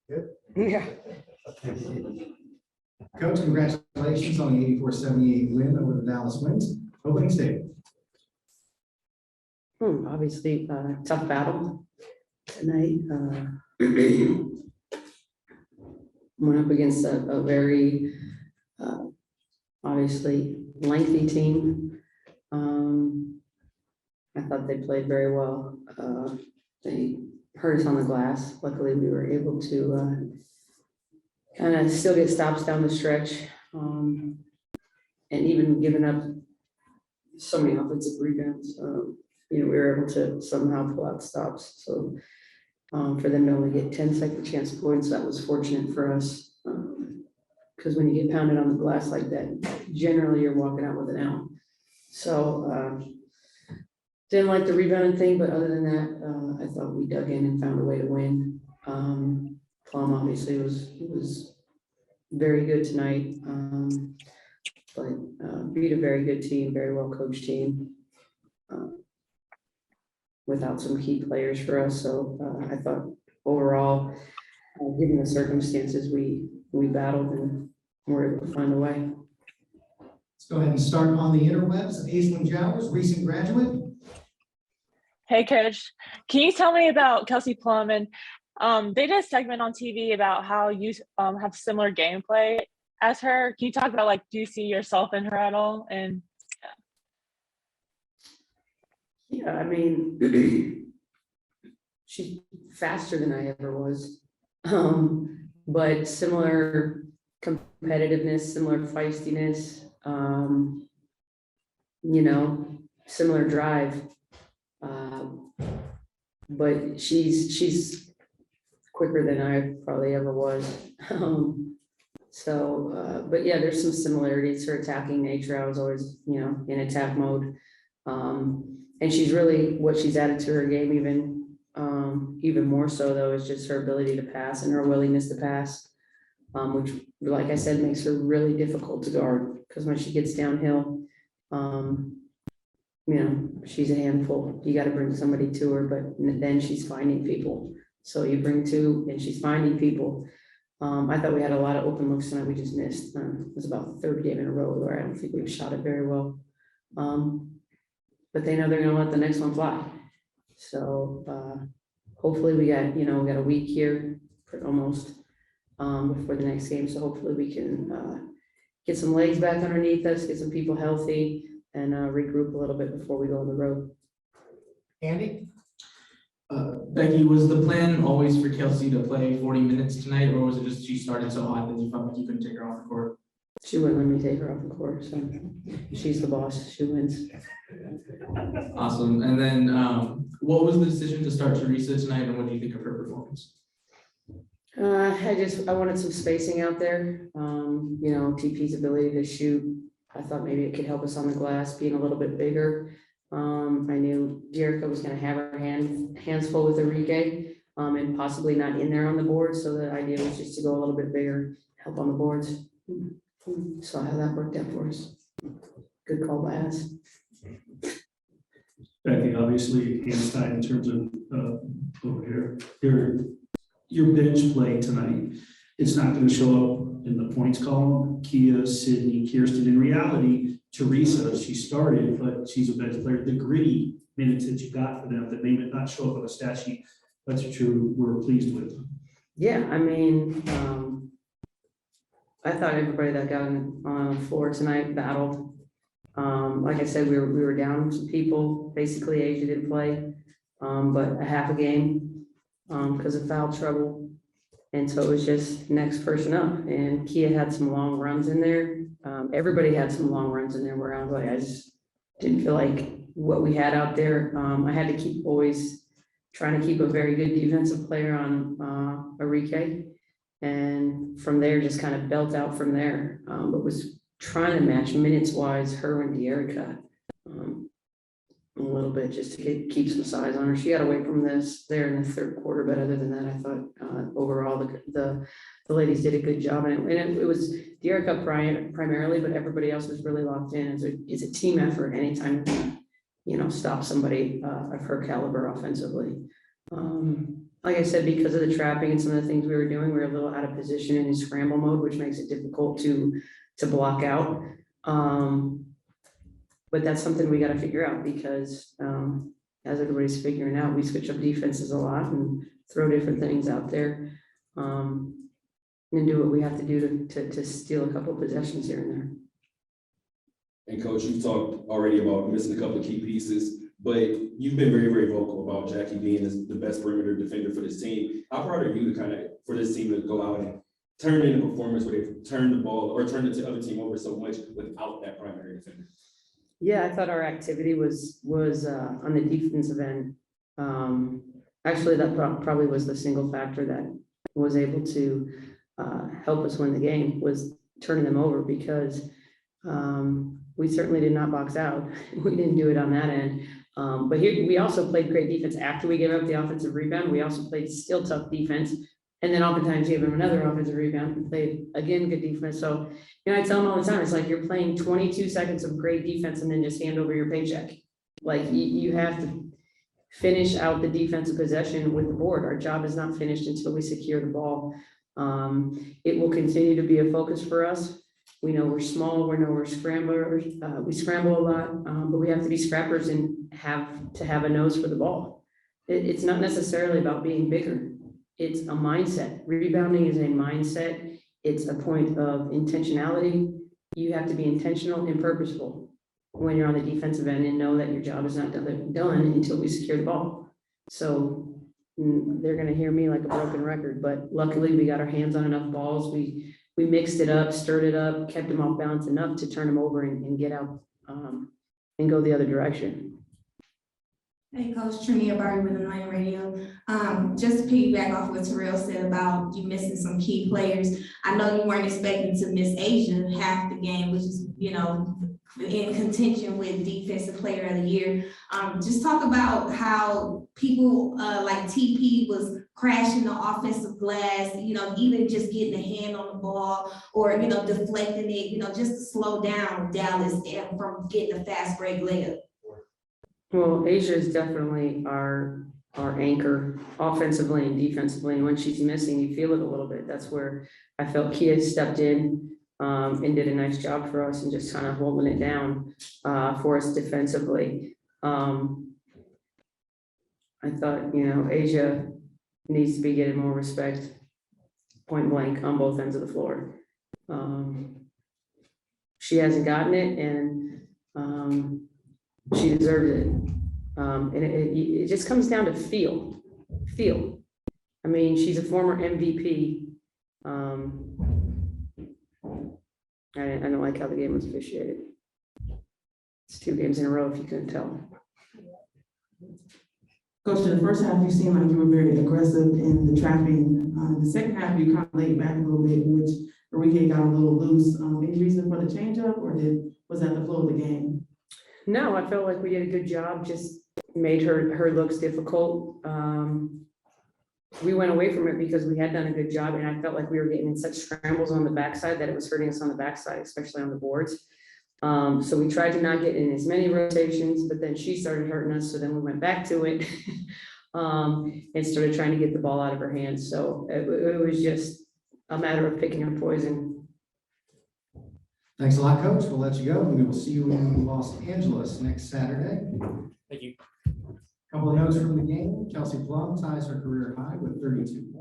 Good. Yeah. Coach, congratulations on the 84-78 win over the Dallas Wings. Opening statement. Obviously, tough battle tonight. Went up against a very obviously lengthy team. I thought they played very well. They hurt us on the glass. Luckily, we were able to kind of still get stops down the stretch, and even giving up so many offensive rebounds. We were able to somehow pull out stops. So for them to only get 10 second chance points, that was fortunate for us. Because when you get pounded on the glass like that, generally you're walking out with an L. So didn't like the rebounding thing, but other than that, I thought we dug in and found a way to win. Plum obviously was very good tonight, but beat a very good team, very well coached team. Without some key players for us. So I thought overall, given the circumstances, we battled and were able to find a way. Let's go ahead and start on the interwebs. Aislinn Jowers, recent graduate. Hey, Coach. Can you tell me about Kelsey Plum? And they did a segment on TV about how you have similar gameplay as her. Can you talk about, like, do you see yourself in her at all? And Yeah, I mean, she's faster than I ever was, but similar competitiveness, similar feistiness, similar drive. But she's quicker than I probably ever was. But yeah, there's some similarities. Her attacking nature, I was always, in attack mode. And she's really, what she's added to her game even more so though, is just her ability to pass and her willingness to pass, which, like I said, makes her really difficult to guard, because when she gets downhill, she's a handful. You got to bring somebody to her, but then she's finding people. So you bring two and she's finding people. I thought we had a lot of open looks tonight. We just missed. It was about the third game in a row where I don't think we've shot it very well. But they know they're going to let the next one fly. So hopefully we got a week here almost before the next game. So hopefully we can get some legs back underneath us, get some people healthy, and regroup a little bit before we go on the road. Andy? Becky, was the plan always for Kelsey to play 40 minutes tonight, or was it just she started so hot that you felt like you couldn't take her off the court? She wouldn't let me take her off the court, so she's the boss. She wins. Awesome. And then what was the decision to start Teresa tonight, and what do you think of her performance? I wanted some spacing out there. TP's ability to shoot. I thought maybe it could help us on the glass, being a little bit bigger. I knew Dearica was going to have her hands full with Enrique, and possibly not in there on the board. So the idea was just to go a little bit bigger, help on the boards. Saw how that worked out for us. Good call by us. Becky, obviously, hands tied in terms of over here. Your bench play tonight, it's not going to show up in the points column. Kia, Sydney, Kirsten. In reality, Teresa, she started, but she's a bench player. The gritty minutes that you got for them that may not show up on the stat sheet, that's what we're pleased with. Yeah, I mean, I thought everybody that got on the floor tonight battled. Like I said, we were down some people. Basically, Asia didn't play, but a half a game because of foul trouble. And so it was just next person up. And Kia had some long runs in there. Everybody had some long runs in there where I was like, I just didn't feel like what we had out there. I had to keep always trying to keep a very good defensive player on Enrique. And from there, just kind of belt out from there. But was trying to match minutes wise her and Dearica a little bit just to keep some size on her. She got away from this there in the third quarter, but other than that, I thought overall the ladies did a good job. And it was Dearica primarily, but everybody else was really locked in. It's a team effort anytime you stop somebody of her caliber offensively. Like I said, because of the trapping and some of the things we were doing, we were a little out of position in scramble mode, which makes it difficult to block out. But that's something we got to figure out because as everybody's figuring out, we switch up defenses a lot and throw different things out there. And do what we have to do to steal a couple of possessions here and there. And Coach, you've talked already about missing a couple of key pieces, but you've been very, very vocal about Jackie being the best perimeter defender for this team. How proud are you to for this team to go out and turn in a performance where they've turned the ball or turned the other team over so much without that primary defender? Yeah, I thought our activity was on the defensive end. Actually, that probably was the single factor that was able to help us win the game, was turning them over, because we certainly did not box out. We didn't do it on that end. But here, we also played great defense after we gave up the offensive rebound. We also played still tough defense. And then oftentimes gave them another offensive rebound and played again good defense. So, I tell them all the time, it's like you're playing 22 seconds of great defense and then just hand over your paycheck. Like you have to finish out the defensive possession with the board. Our job is not finished until we secure the ball. It will continue to be a focus for us. We know we're small, we know we're scramblers, we scramble a lot, but we have to be scrappers and have a nose for the ball. It's not necessarily about being bigger. It's a mindset. Rebounding is a mindset. It's a point of intentionality. You have to be intentional and purposeful when you're on the defensive end and know that your job is not done until we secure the ball. So they're going to hear me like a broken record, but luckily we got our hands on enough balls. We mixed it up, stirred it up, kept them off balance enough to turn them over and get out and go the other direction. Hey, Coach, Trinia Barry with Atlanta Radio. Just to piggyback off what Terrell said about you missing some key players. I know you weren't expecting to miss Asia half the game, which is, in contention with Defensive Player of the Year. Just talk about how people like TP was crashing the offensive glass, either just getting a hand on the ball or, deflecting it, just to slow down Dallas from getting a fast break layup. Well, Asia is definitely our anchor offensively and defensively. And when she's missing, you feel it a little bit. That's where I felt Kia stepped in and did a nice job for us and just kind of holding it down for us defensively. I thought, Asia needs to be getting more respect, point blank, on both ends of the floor. She hasn't gotten it, and she deserves it. And it just comes down to feel. I mean, she's a former MVP. I don't like how the game was officiated. It's 2 games in a row, if you couldn't tell. Coach, in the first half, you seemed like you were very aggressive in the trapping. The second half, you kind of laid back a little bit, in which Enrique got a little loose. Any reason for the change-up, or was that the flow of the game? No, I felt like we did a good job, just made her looks difficult. We went away from it because we had done a good job, and I felt like we were getting in such scrambles on the backside that it was hurting us on the backside, especially on the boards. So we tried to not get in as many rotations, but then she started hurting us, so then we went back to it and started trying to get the ball out of her hands. So it was just a matter of picking up poison. Thanks a lot, Coach. We'll let you go. We will see you in Los Angeles next Saturday. Thank you. Couple of notes from the game. Kelsey Plum ties her career high with 32 points.